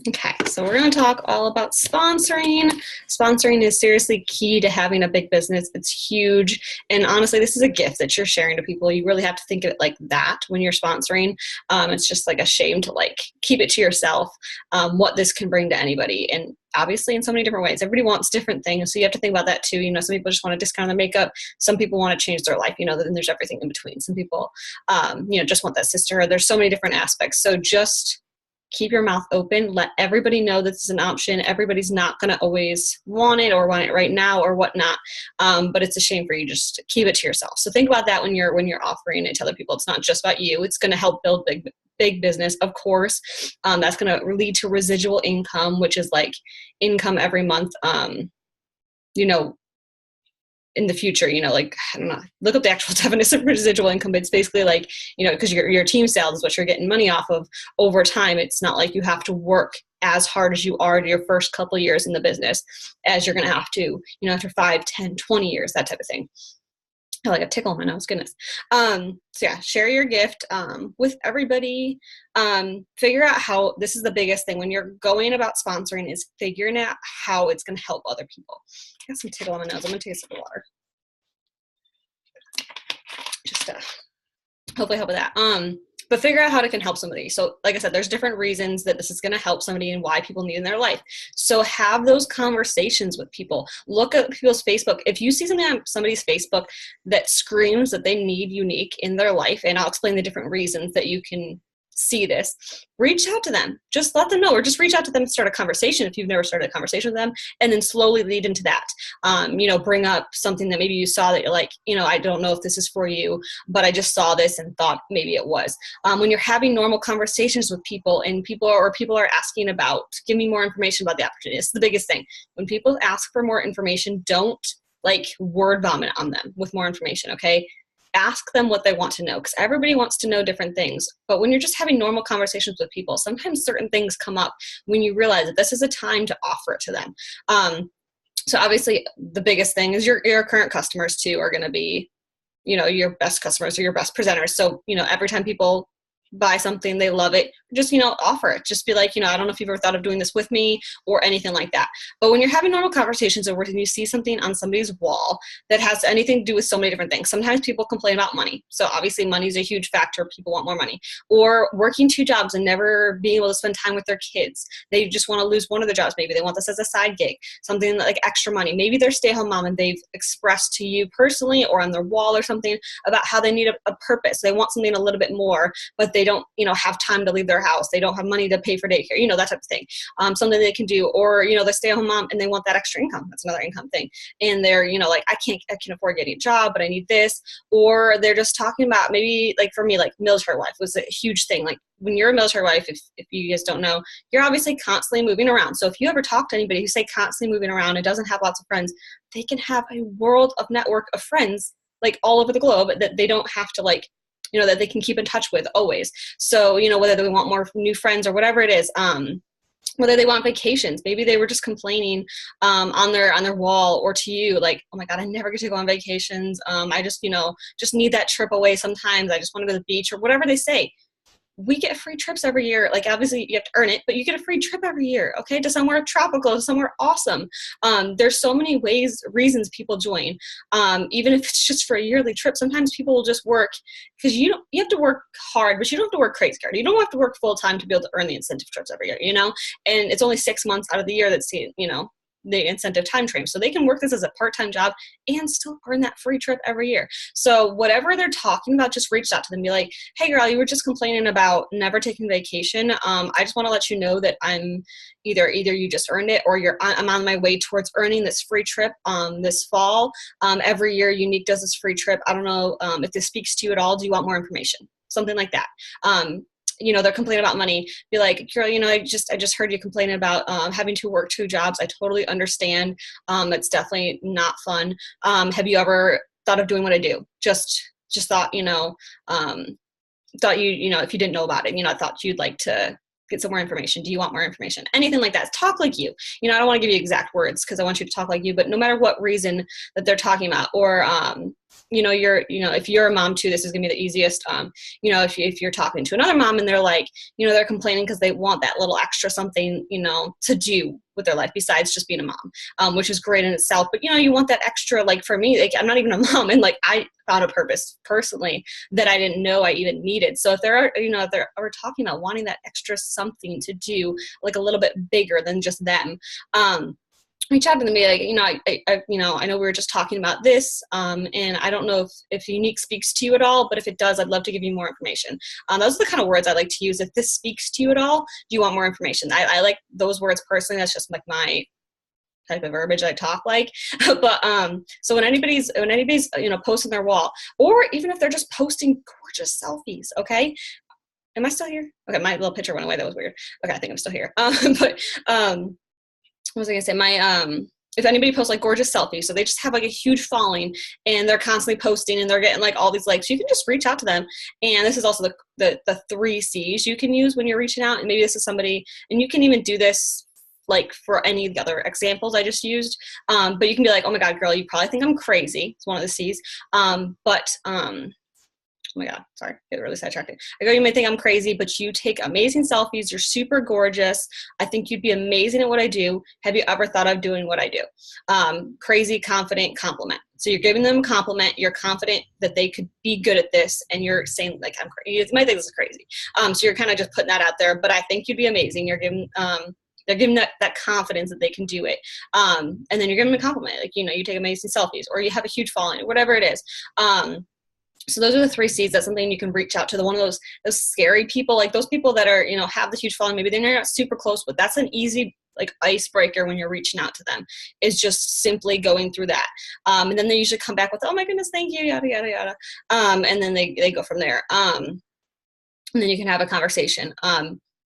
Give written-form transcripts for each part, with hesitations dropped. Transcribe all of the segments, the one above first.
Okay, so we're going to talk all about sponsoring. Sponsoring is seriously key to having a big business. It's huge. And honestly, this is a gift that you're sharing to people. You really have to think of it like that when you're sponsoring. It's just like a shame to like keep it to yourself, what this can bring to anybody. And obviously in so many different ways, everybody wants different things. So you have to think about that too. You know, some people just want to discount their makeup. Some people want to change their life, you know, then there's everything in between. Some people, just want that sisterhood. There's so many different aspects. So just keep your mouth open. Let everybody know this is an option. Everybody's not going to always want it or want it right now or whatnot. But it's a shame for you just to keep it to yourself. So think about that when you're offering it to other people. It's not just about you. It's going to help build big business, of course. That's going to lead to residual income, which is like income every month. You know, in the future, you know, like, I don't know, look up the actual definition of residual income, but it's basically like, you know, because your team sales is what you're getting money off of over time. It's not like you have to work as hard as you are to your first couple of years in the business as you're going to have to, you know, after 5, 10, 20 years, that type of thing. I like a tickle in my nose, goodness. So yeah, share your gift with everybody. Figure out how, this is the biggest thing when you're going about sponsoring, is figuring out how it's going to help other people. I got some tickle in my nose. I'm going to take a sip of water. Just hopefully help with that. But figure out how it can help somebody. So like I said, there's different reasons that this is going to help somebody and why people need in their life. So have those conversations with people. Look at people's Facebook. If you see something on somebody's Facebook that screams that they need unique in their life, and I'll explain the different reasons that you can see this, reach out to them. Just let them know, or just reach out to them and start a conversation if you've never started a conversation with them, and then slowly lead into that. Bring up something that maybe you saw that you're like, I don't know if this is for you, but I just saw this and thought maybe it was. When you're having normal conversations with people and people are asking about, give me more information about the opportunity. It's the biggest thing. When people ask for more information, don't like word vomit on them with more information, okay? Ask them what they want to know, because everybody wants to know different things. But when you're just having normal conversations with people, sometimes certain things come up when you realize that this is a time to offer it to them. So obviously the biggest thing is your current customers too are going to be, your best customers or your best presenters. So, every time people buy something, they love it, just, offer it. Just be like, I don't know if you've ever thought of doing this with me or anything like that. But when you're having normal conversations or when you see something on somebody's wall that has anything to do with so many different things, sometimes people complain about money. So obviously money is a huge factor. People want more money, or working 2 jobs and never being able to spend time with their kids. They just want to lose one of their jobs. Maybe they want this as a side gig, something like extra money. Maybe they're stay-at-home mom and they've expressed to you personally or on their wall or something about how they need a purpose. They want something a little bit more, but they don't, have time to leave their house. They don't have money to pay for daycare, that type of thing. Something they can do, or, they stay at home mom and they want that extra income. That's another income thing. And they're, like, I can afford getting a job, but I need this. Or they're just talking about, maybe like for me, like military wife was a huge thing. Like when you're a military wife, if you guys don't know, you're obviously constantly moving around. So if you ever talk to anybody who say constantly moving around and doesn't have lots of friends, they can have a world of network of friends like all over the globe that they don't have to like, that they can keep in touch with always. So, whether they want more new friends or whatever it is, whether they want vacations, maybe they were just complaining on their wall or to you, like, oh my God, I never get to go on vacations. I just, just need that trip away sometimes. I just want to go to the beach or whatever they say. We get free trips every year. Like, obviously you have to earn it, but you get a free trip every year, okay, to somewhere tropical, to somewhere awesome. There's so many reasons people join. Even if it's just for a yearly trip, sometimes people will just work, because you have to work hard, but you don't have to work crazy hard. You don't have to work full time to be able to earn the incentive trips every year, and it's only 6 months out of the year that's, the incentive time frame. So they can work this as a part-time job and still earn that free trip every year. So whatever they're talking about, just reach out to them. Be like, hey girl, you were just complaining about never taking vacation. I just want to let you know that I'm either you just earned it, or I'm on my way towards earning this free trip this fall. Every year Unique does this free trip. I don't know if this speaks to you at all. Do you want more information? Something like that. They're complaining about money. Be like, girl, I just heard you complaining about having to work 2 jobs. I totally understand. It's definitely not fun. Have you ever thought of doing what I do? Just thought, thought if you didn't know about it, I thought you'd like to get some more information. Do you want more information? Anything like that. Talk like you. I don't want to give you exact words because I want you to talk like you, but no matter what reason that they're talking about, or if you're a mom too, this is gonna be the easiest. If you're talking to another mom and they're like, they're complaining because they want that little extra something, to do with their life besides just being a mom, which is great in itself. But you want that extra, like for me, like I'm not even a mom, and like I found a purpose personally that I didn't know I even needed. So if we're talking about wanting that extra something to do, like a little bit bigger than just them, reach out to them and be like, I know we were just talking about this, and I don't know if Younique speaks to you at all, but if it does, I'd love to give you more information. Those are the kind of words I like to use. If this speaks to you at all, do you want more information? I like those words personally. That's just like my type of verbiage I talk like. But so when anybody's posting their wall, or even if they're just posting gorgeous selfies, okay? Am I still here? Okay, my little picture went away. That was weird. Okay, I think I'm still here. What was I gonna say? If anybody posts like gorgeous selfies, so they just have like a huge following and they're constantly posting and they're getting like all these likes, you can just reach out to them. And this is also the 3 C's you can use when you're reaching out. And maybe this is somebody, and you can even do this like for any of the other examples I just used. But you can be like, oh my God, girl, you probably think I'm crazy. It's one of the C's. Oh my God, sorry, get really sidetracked. I go, you may think I'm crazy, but you take amazing selfies. You're super gorgeous. I think you'd be amazing at what I do. Have you ever thought of doing what I do? Crazy, confident, compliment. So you're giving them a compliment. You're confident that they could be good at this. And you're saying like, I'm crazy. You might think this is crazy. So you're kind of just putting that out there, but I think you'd be amazing. You're giving, they're giving that confidence that they can do it. And then you're giving them a compliment. Like, you take amazing selfies or you have a huge following, whatever it is. So those are the 3 C's. That's something you can reach out to one of those scary people, like those people that are, have the huge following. Maybe they're not super close, but that's an easy like icebreaker when you're reaching out to them, is just simply going through that. And then they usually come back with, oh my goodness, thank you, yada, yada, yada. And then they go from there. And then you can have a conversation.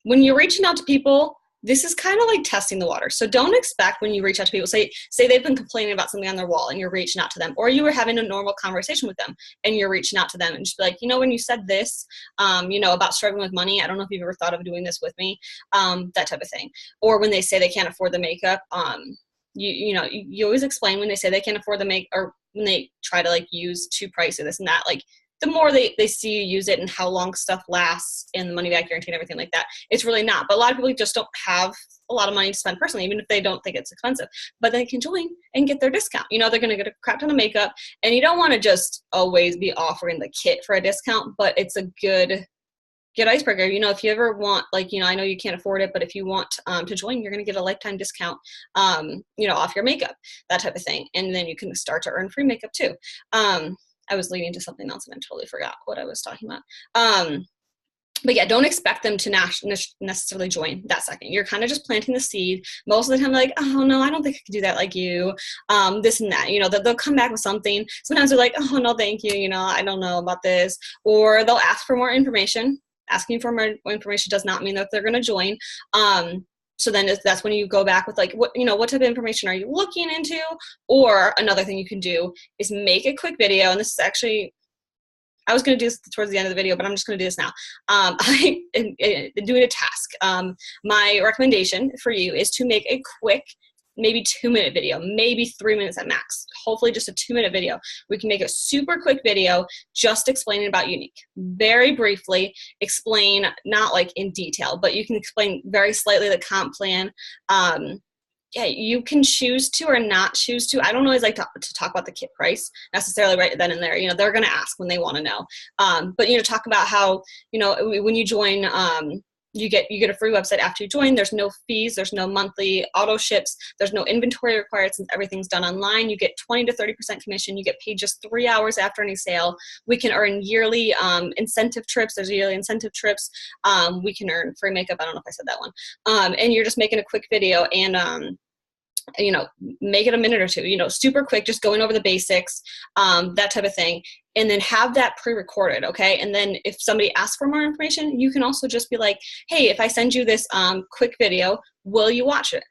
When you're reaching out to people, this is kind of like testing the water. So don't expect when you reach out to people, say they've been complaining about something on their wall and you're reaching out to them, or you were having a normal conversation with them and you're reaching out to them and just be like, when you said this, about struggling with money, I don't know if you've ever thought of doing this with me, that type of thing. Or when they say they can't afford the makeup, you always explain when they say they can't afford the make, or when they try to like use too pricey, this and that, like, the more they see you use it and how long stuff lasts and the money back guarantee and everything like that, it's really not. But a lot of people just don't have a lot of money to spend personally, even if they don't think it's expensive. But they can join and get their discount. They're going to get a crap ton of makeup. And you don't want to just always be offering the kit for a discount, but it's a good icebreaker. If you ever want, like, I know you can't afford it, but if you want to join, you're going to get a lifetime discount, off your makeup, that type of thing. And then you can start to earn free makeup too. I was leading to something else and I totally forgot what I was talking about. But yeah, don't expect them to necessarily join that second. You're kind of just planting the seed. Most of the time, like, oh no, I don't think I could do that like you. This and that, they'll come back with something. Sometimes they're like, oh no, thank you. I don't know about this. Or they'll ask for more information. Asking for more information does not mean that they're going to join. So then that's when you go back with like, what type of information are you looking into? Or another thing you can do is make a quick video. And this is actually, I was going to do this towards the end of the video, but I'm just going to do this now. I'm doing a task. My recommendation for you is to make a quick, maybe 2-minute video, maybe 3 minutes at max. Hopefully just a 2-minute video. We can make a super quick video just explaining about Younique. Very briefly explain, not like in detail, but you can explain very slightly the comp plan. You can choose to or not choose to. I don't always like to talk about the kit price necessarily right then and there. They're going to ask when they want to know. But talk about how, when you join, you get a free website after you join. There's no fees. There's no monthly auto ships. There's no inventory required since everything's done online. You get 20 to 30% commission. You get paid just 3 hours after any sale. We can earn yearly incentive trips. There's yearly incentive trips. We can earn free makeup. I don't know if I said that one. And you're just making a quick video and make it a minute or two, super quick, just going over the basics, that type of thing. And then have that pre-recorded, okay? And then if somebody asks for more information, you can also just be like, hey, if I send you this quick video, will you watch it?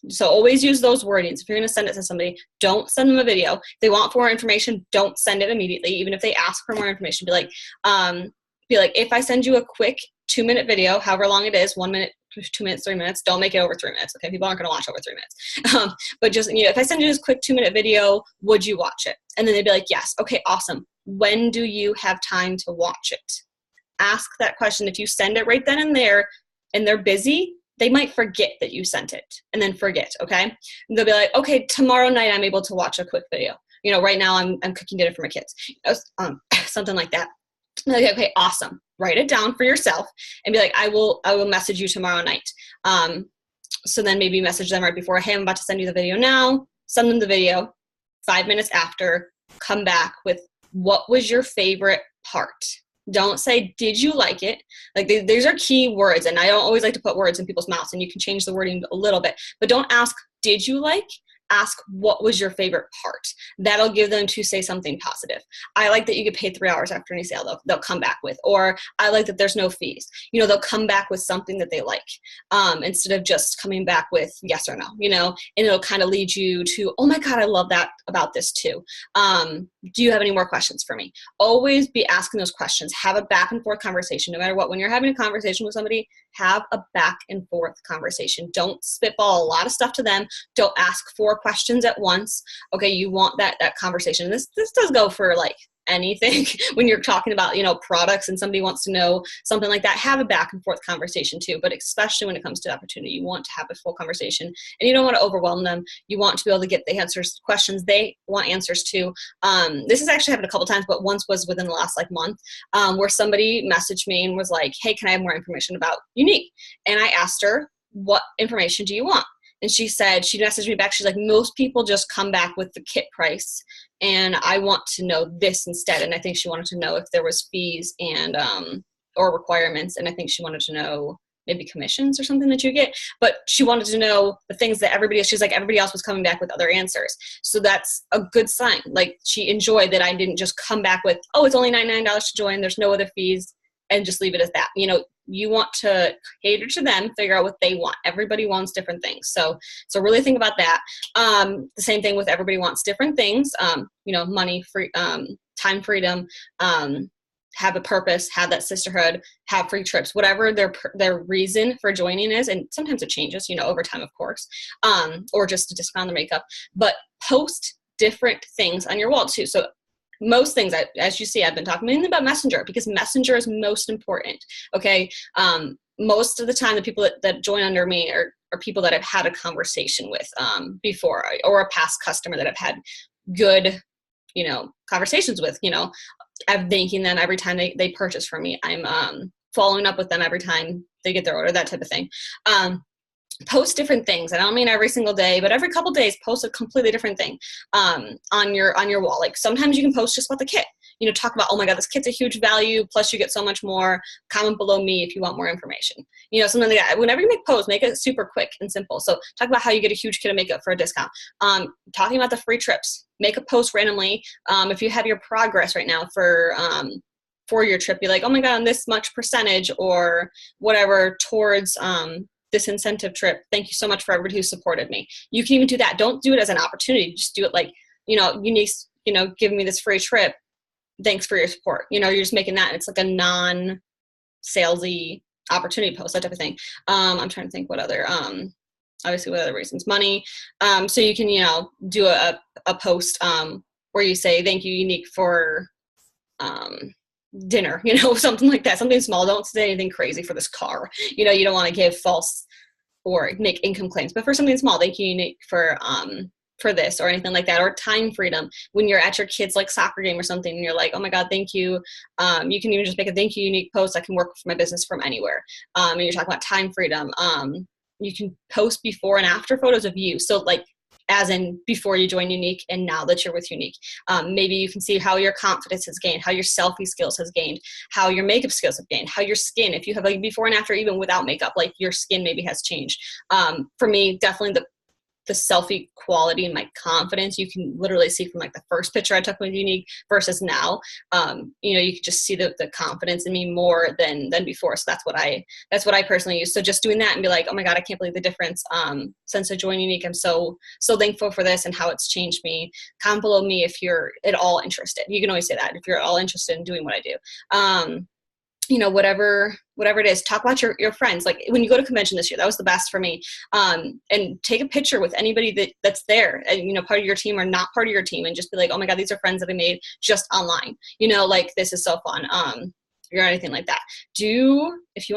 So always use those wordings. If you're going to send it to somebody, don't send them a video. If they want more information, don't send it immediately. Even if they ask for more information, be like, if I send you a quick 2-minute video, however long it is, 1 minute, 2 minutes, 3 minutes, don't make it over 3 minutes. Okay. People aren't going to watch over 3 minutes. But just, if I send you this quick 2-minute video, would you watch it? And then they'd be like, yes. Okay, awesome. When do you have time to watch it? Ask that question. If you send it right then and there and they're busy, they might forget that you sent it and then forget, okay? And they'll be like, okay, tomorrow night I'm able to watch a quick video. Right now I'm cooking dinner for my kids. Something like that. Like, okay, awesome. Write it down for yourself and be like, I will message you tomorrow night. So then maybe message them right before, hey, I'm about to send you the video now. Send them the video. 5 minutes after, come back with what was your favorite part. Don't say, did you like it? Like these are key words, and I don't always like to put words in people's mouths, and you can change the wording a little bit, but don't ask, did you like? Ask, what was your favorite part? That'll give them to say something positive. I like that you get paid 3 hours after any sale, they'll come back with, or I like that there's no fees. They'll come back with something that they like, instead of just coming back with yes or no, and it'll kind of lead you to, oh my God, I love that about this too. Do you have any more questions for me? Always be asking those questions. Have a back and forth conversation. No matter what, when you're having a conversation with somebody, have a back and forth conversation. Don't spitball a lot of stuff to them. Don't ask 4 questions at once. Okay, you want that conversation. This does go for like anything when you're talking about products and somebody wants to know something like that. Have a back and forth conversation too, but especially when it comes to opportunity, you want to have a full conversation, and you don't want to overwhelm them. You want to be able to get the answers, questions they want answers to. This has actually happened a couple times, but once was within the last month, where somebody messaged me and was like, hey, can I have more information about Younique? And I asked her, what information do you want? And she said, she messaged me back, she's like, most people just come back with the kit price, and I want to know this instead. And I think she wanted to know if there was fees and or requirements, and I think she wanted to know maybe commissions or something that you get, but she wanted to know the things that she's like, everybody else was coming back with other answers. So that's a good sign. Like, she enjoyed that I didn't just come back with, oh, it's only $99 to join, there's no other fees, and just leave it as that. You want to cater to them, figure out what they want. Everybody wants different things. So really think about that. The same thing with everybody wants different things. Money, free, time freedom, have a purpose, have that sisterhood, have free trips, whatever their reason for joining is. And sometimes it changes, over time, of course, or just a discount on the makeup, but post different things on your wall too. So most things, as you see, I've been talking mainly about Messenger, because Messenger is most important. Okay. Most of the time, the people that join under me are people that I've had a conversation with before, or a past customer that I've had good, conversations with. I'm thanking them every time they purchase from me. I'm following up with them every time they get their order, that type of thing. Post different things. And I don't mean every single day, but every couple days, post a completely different thing on your wall. Like, sometimes you can post just about the kit. Talk about, oh my God, this kit's a huge value, plus you get so much more. Comment below me if you want more information. Something like that. Whenever you make posts, make it super quick and simple. So talk about how you get a huge kit of makeup for a discount. Talking about the free trips. Make a post randomly. If you have your progress right now for your trip, be like, oh my God, on this much percentage or whatever towards this incentive trip. Thank you so much for everybody who supported me. You can even do that. Don't do it as an opportunity. Just do it like, Younique, giving me this free trip. Thanks for your support. You're just making that. It's like a non-salesy opportunity post, that type of thing. I'm trying to think what other, obviously what other reasons. Money. So you can, do a post where you say, thank you, Younique, for dinner, something like that, something small. Don't say anything crazy for this car. You don't want to give false or make income claims, but for something small, thank you, Younique, for this, or anything like that. Or time freedom, when you're at your kid's like soccer game or something and you're like, oh my God, thank you. You can even just make a thank you, Younique post. I can work for my business from anywhere. And you're talking about time freedom. You can post before and after photos of you. So like, as in before you join Younique and now that you're with Younique. Maybe you can see how your confidence has gained, how your selfie skills has gained, how your makeup skills have gained, how your skin, if you have like before and after, even without makeup, like your skin maybe has changed. For me, definitely the selfie quality and my confidence, you can literally see from like the first picture I took with Younique versus now. You can just see the confidence in me more than before. So that's what I personally use. So just doing that and be like, oh my God, I can't believe the difference. Since I joined Younique, I'm so thankful for this and how it's changed me. Comment below me if you're at all interested. You can always say that if you're at all interested in doing what I do. whatever it is, talk about your friends. Like when you go to convention this year, that was the best for me. And take a picture with anybody that's there and, part of your team or not part of your team, and just be like, oh my God, these are friends that I made just online, like this is so fun. Or anything like that. If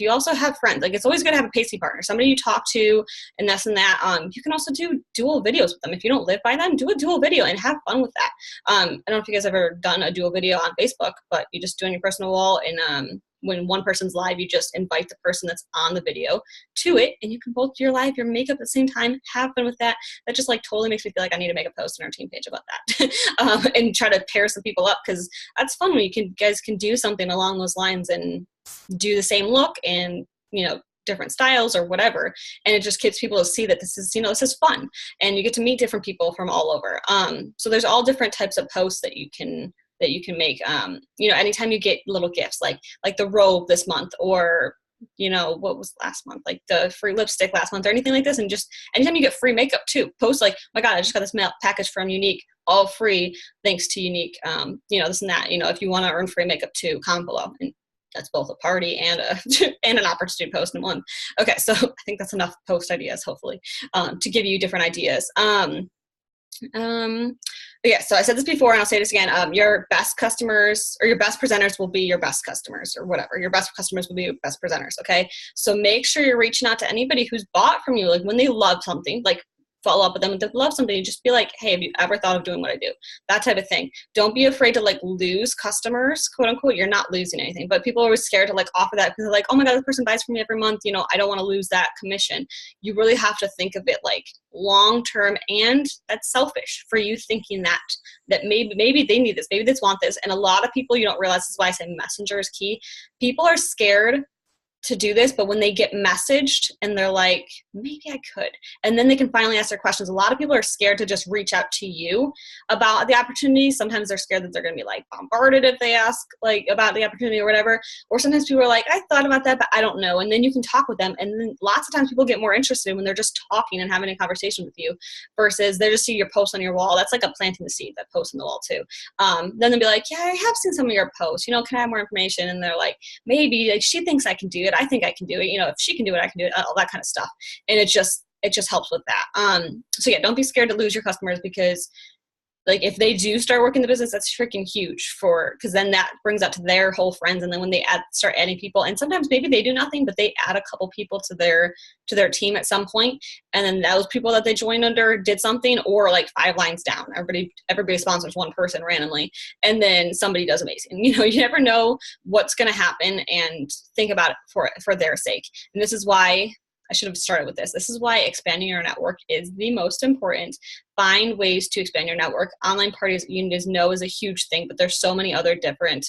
you also have friends, like it's always good to have a pacing partner, somebody you talk to and this and that. You can also do dual videos with them. If you don't live by them, do a dual video and have fun with that. I don't know if you guys have ever done a dual video on Facebook, but you just do on your personal wall, and when one person's live, you just invite the person that's on the video to it, and you can both do your live, your makeup at the same time, have fun with that. That just like totally makes me feel like I need to make a post on our team page about that. And try to pair some people up, because that's fun when you guys can do something along those lines and do the same look and, different styles or whatever. And it just gets people to see that this is fun, and you get to meet different people from all over. So there's all different types of posts that you can make. Anytime you get little gifts, like the robe this month, or what was last month, like the free lipstick last month, or anything like this. And just anytime you get free makeup too, post like, my God, I just got this mail package from Younique, all free thanks to Younique. This and that. If you want to earn free makeup too, comment below. And that's both a party and and an opportunity post in one. Okay, so I think that's enough post ideas, hopefully, to give you different ideas. Yeah, so I said this before and I'll say this again. Your best customers, or your best presenters, will be your best customers, or whatever. Your best customers will be your best presenters, okay? So make sure you're reaching out to anybody who's bought from you. Like when they love something, like follow up with them. If they love something, just be like, hey, have you ever thought of doing what I do? That type of thing. Don't be afraid to like lose customers, quote unquote. You're not losing anything, but people are always scared to like offer that, because they're like, oh my God, this person buys from me every month. I don't want to lose that commission. You really have to think of it like long-term, and that's selfish for you thinking that maybe they need this, maybe they want this. And a lot of people, you don't realize, this is why I say messenger is key. People are scared to do this, but when they get messaged and they're like, maybe I could, and then they can finally ask their questions. A lot of people are scared to just reach out to you about the opportunity. Sometimes they're scared that they're going to be like bombarded if they ask like about the opportunity or whatever. Or sometimes people are like, I thought about that, but I don't know. And then you can talk with them. And then lots of times people get more interested when they're just talking and having a conversation with you, versus they just see your post on your wall. That's like a planting the seed, that post on the wall too. Then they'll be like, yeah, I have seen some of your posts, can I have more information? And they're like, maybe, like, she thinks I can do it. I think I can do it. If she can do it, I can do it, all that kind of stuff. And it just helps with that. So yeah, don't be scared to lose your customers, because like if they do start working the business, that's freaking huge, because then that brings out to their whole friends. And then when they start adding people, and sometimes maybe they do nothing, but they add a couple people to their team at some point, and then those people that they joined under did something, or like 5 lines down, everybody sponsors one person randomly, and then somebody does amazing. You never know what's going to happen, and think about it for their sake. And this is why I should have started with this. This is why expanding your network is the most important. Find ways to expand your network. Online parties, you just know, is a huge thing, but there's so many other different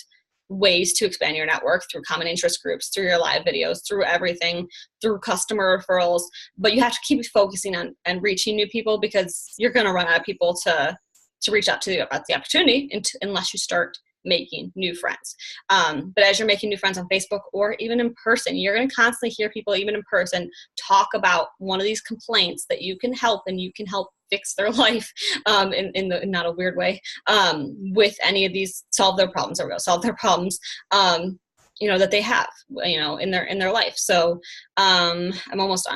ways to expand your network, through common interest groups, through your live videos, through everything, through customer referrals. But you have to keep focusing on and reaching new people, because you're going to run out of people to reach out to about the opportunity unless you start making new friends. But as you're making new friends on Facebook or even in person, you're going to constantly hear people, even in person, talk about one of these complaints that you can help, and you can help fix their life in not a weird way, with any of these, solve their problems that they have, in their life. So I'm almost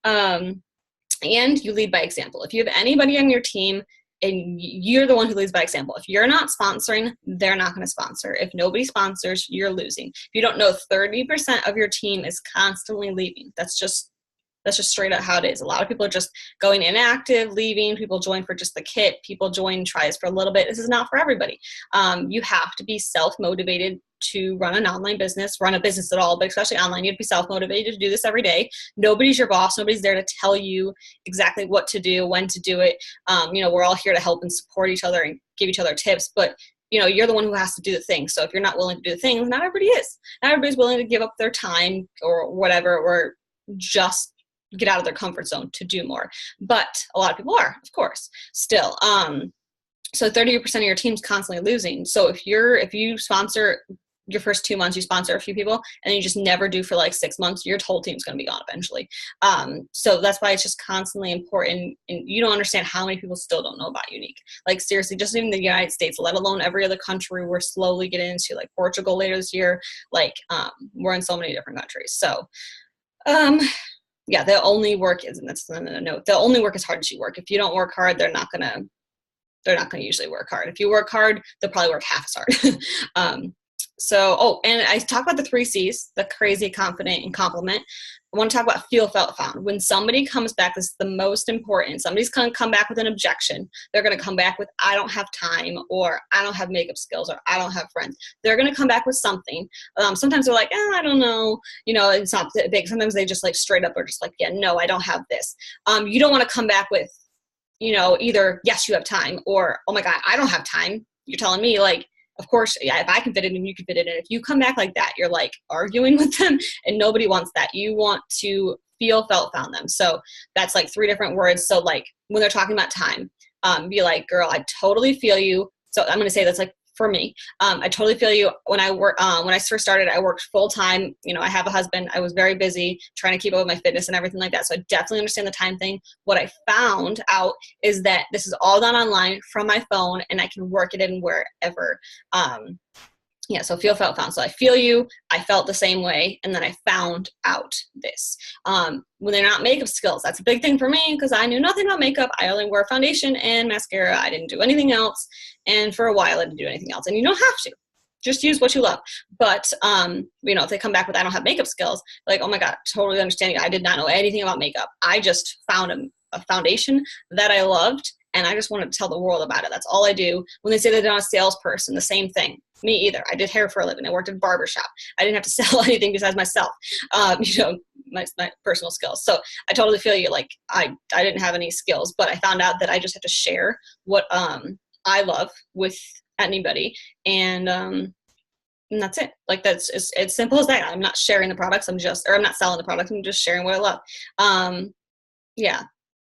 done. And you lead by example. If you have anybody on your team and you're the one who leads by example, if you're not sponsoring, they're not going to sponsor. If nobody sponsors, you're losing. If you don't know, 30% of your team is constantly leaving. That's just straight up how it is. A lot of people are just going inactive, leaving. People join for just the kit. People join, tries for a little bit. This is not for everybody. You have to be self-motivated to run an online business, run a business at all, but especially online. You have to be self-motivated to do this every day. Nobody's your boss. Nobody's there to tell you exactly what to do, when to do it. We're all here to help and support each other and give each other tips, but you're the one who has to do the thing. So if you're not willing to do the things, not everybody is. Not everybody's willing to give up their time or whatever, or just get out of their comfort zone to do more. But a lot of people are, of course, still. So 30% of your team's constantly losing. So if you sponsor your first 2 months you sponsor a few people, and then you just never do for like 6 months, your whole team's going to be gone eventually. So that's why it's just constantly important. And you don't understand how many people still don't know about Younique. Like seriously, just even the United States, let alone every other country. We're slowly getting into like Portugal later this year. Like we're in so many different countries. So yeah, the only work is, and that's another note, the only work is hard as you work. If you don't work hard, they're not gonna usually work hard. If you work hard, they'll probably work half as hard. So, and I talk about the 3 C's, the crazy, confident, and compliment. I want to talk about feel, felt, found. When somebody comes back, this is the most important. Somebody's going to come back with an objection. They're going to come back with, I don't have time, or I don't have makeup skills, or I don't have friends. They're going to come back with something. Sometimes they're like, I don't know. You know, it's not big. Sometimes they just like straight up are just like, yeah, no, I don't have this. You don't want to come back with, you know, either, yes, you have time, or, oh my God, I don't have time. You're telling me like, of course, yeah, if I can fit it in, you can fit it in. If you come back like that, you're like arguing with them, and nobody wants that. You want to feel, felt, found them. So that's like 3 different words. So like when they're talking about time, be like, girl, I totally feel you. So I'm going to say that's like, for me, I totally feel you. When I first started, I worked full time. You know, I have a husband. I was very busy trying to keep up with my fitness and everything like that. So I definitely understand the time thing. What I found out is that this is all done online from my phone, and I can work it in wherever. Yeah, so feel, felt, found. So I feel you, I felt the same way, and then I found out this. When they're not makeup skills, that's a big thing for me because I knew nothing about makeup. I only wore foundation and mascara. I didn't do anything else, and for a while I didn't do anything else. And you don't have to. Just use what you love. But, you know, if they come back with, I don't have makeup skills, like, oh my God, totally understanding. I did not know anything about makeup. I just found a foundation that I loved, and I just wanted to tell the world about it. That's all I do. When they say they're not a salesperson, the same thing. Me either. I did hair for a living. I worked at a barbershop. I didn't have to sell anything besides myself, you know, my personal skills. So I totally feel you. Like I didn't have any skills, but I found out that I just have to share what I love with anybody, and that's it. Like that's it's simple as that. I'm not sharing the products. I'm not selling the products. I'm just sharing what I love. Yeah.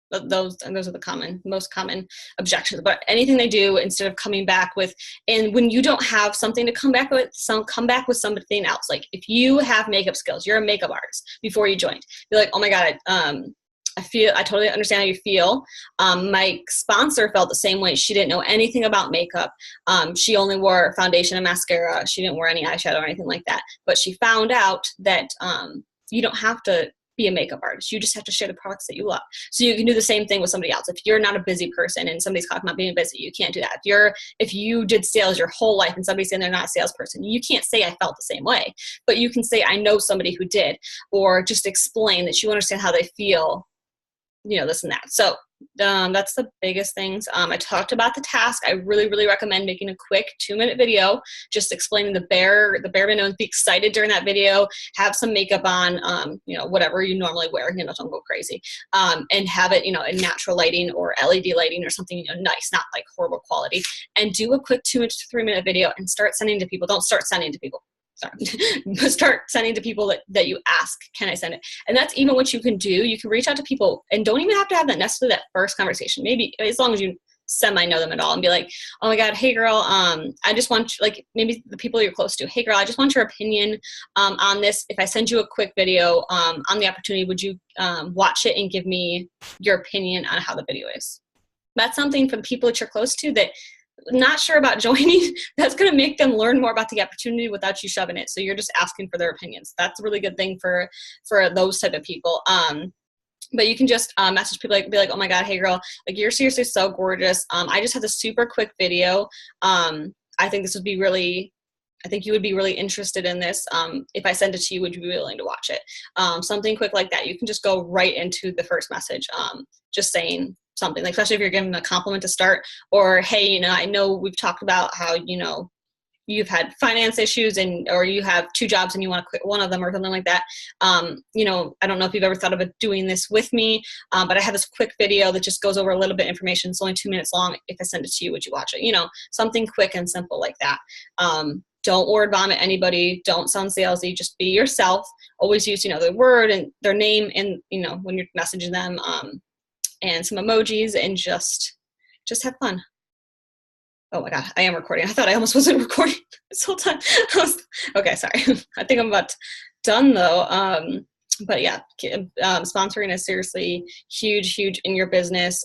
Those are the most common objections. But anything they do, instead of coming back with, and when you don't have something to come back with, come back with something else. Like if you have makeup skills, you're a makeup artist before you joined. You're like, oh my God, I totally understand how you feel. My sponsor felt the same way. She didn't know anything about makeup. She only wore foundation and mascara. She didn't wear any eyeshadow or anything like that. But she found out that you don't have to be a makeup artist. You just have to share the products that you love. So you can do the same thing with somebody else. If you're not a busy person and somebody's talking about being busy, you can't do that. If you did sales your whole life and somebody's saying they're not a salesperson, you can't say I felt the same way. But you can say I know somebody who did, or just explain that you understand how they feel, you know, this and that. So that's the biggest things. I talked about the task. I really, really recommend making a quick 2-minute video, just explaining the bare minimum. Be excited during that video. Have some makeup on, you know, whatever you normally wear. You know, don't go crazy. And have it, you know, in natural lighting or LED lighting or something, you know, nice, not like horrible quality. And do a quick 2 to 3 minute video and start sending to people. Don't start sending to people. Sorry, start sending to people that you ask, can I send it? And that's even what you can do. You can reach out to people and don't even have to have that necessarily that first conversation. Maybe as long as you semi-know them at all and be like, oh my God, hey girl, I just want, like maybe the people you're close to, hey girl, I just want your opinion on this. If I send you a quick video on the opportunity, would you watch it and give me your opinion on how the video is? That's something for the people that you're close to that not sure about joining, that's going to make them learn more about the opportunity without you shoving it. So you're just asking for their opinions. That's a really good thing for those type of people. But you can just message people, like, be like, oh my God, hey girl, like you're seriously so gorgeous. I just had this super quick video. I think you would be really interested in this. If I send it to you, would you be willing to watch it? Something quick like that. You can just go right into the first message, just saying something, like, especially if you're giving a compliment to start, or, hey, you know, I know we've talked about how, you know, you've had finance issues or you have 2 jobs and you want to quit one of them or something like that. You know, I don't know if you've ever thought about doing this with me, but I have this quick video that just goes over a little bit of information. It's only 2 minutes long. If I send it to you, would you watch it? You know, something quick and simple like that. Don't word vomit anybody. Don't sound salesy. Just be yourself. Always use, you know, the word and their name and, you know, when you're messaging them, and some emojis, and just have fun. Oh my God, I am recording. I thought I almost wasn't recording this whole time. Okay, sorry. I think I'm about done though. But yeah, sponsoring is seriously huge, huge in your business.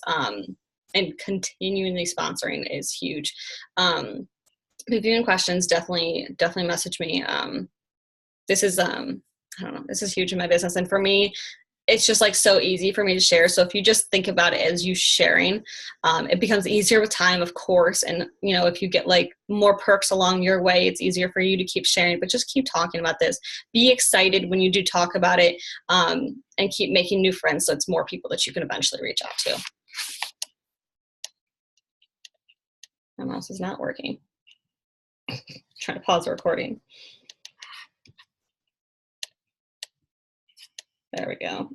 And continually sponsoring is huge. If you have any questions, definitely message me. This is, I don't know, this is huge in my business. And for me, it's just like so easy for me to share. So if you just think about it as you sharing, it becomes easier with time, of course. And, you know, if you get like more perks along your way, it's easier for you to keep sharing, but just keep talking about this. Be excited when you do talk about it, and keep making new friends. So it's more people that you can eventually reach out to. My mouse is not working. Trying to pause the recording. There we go.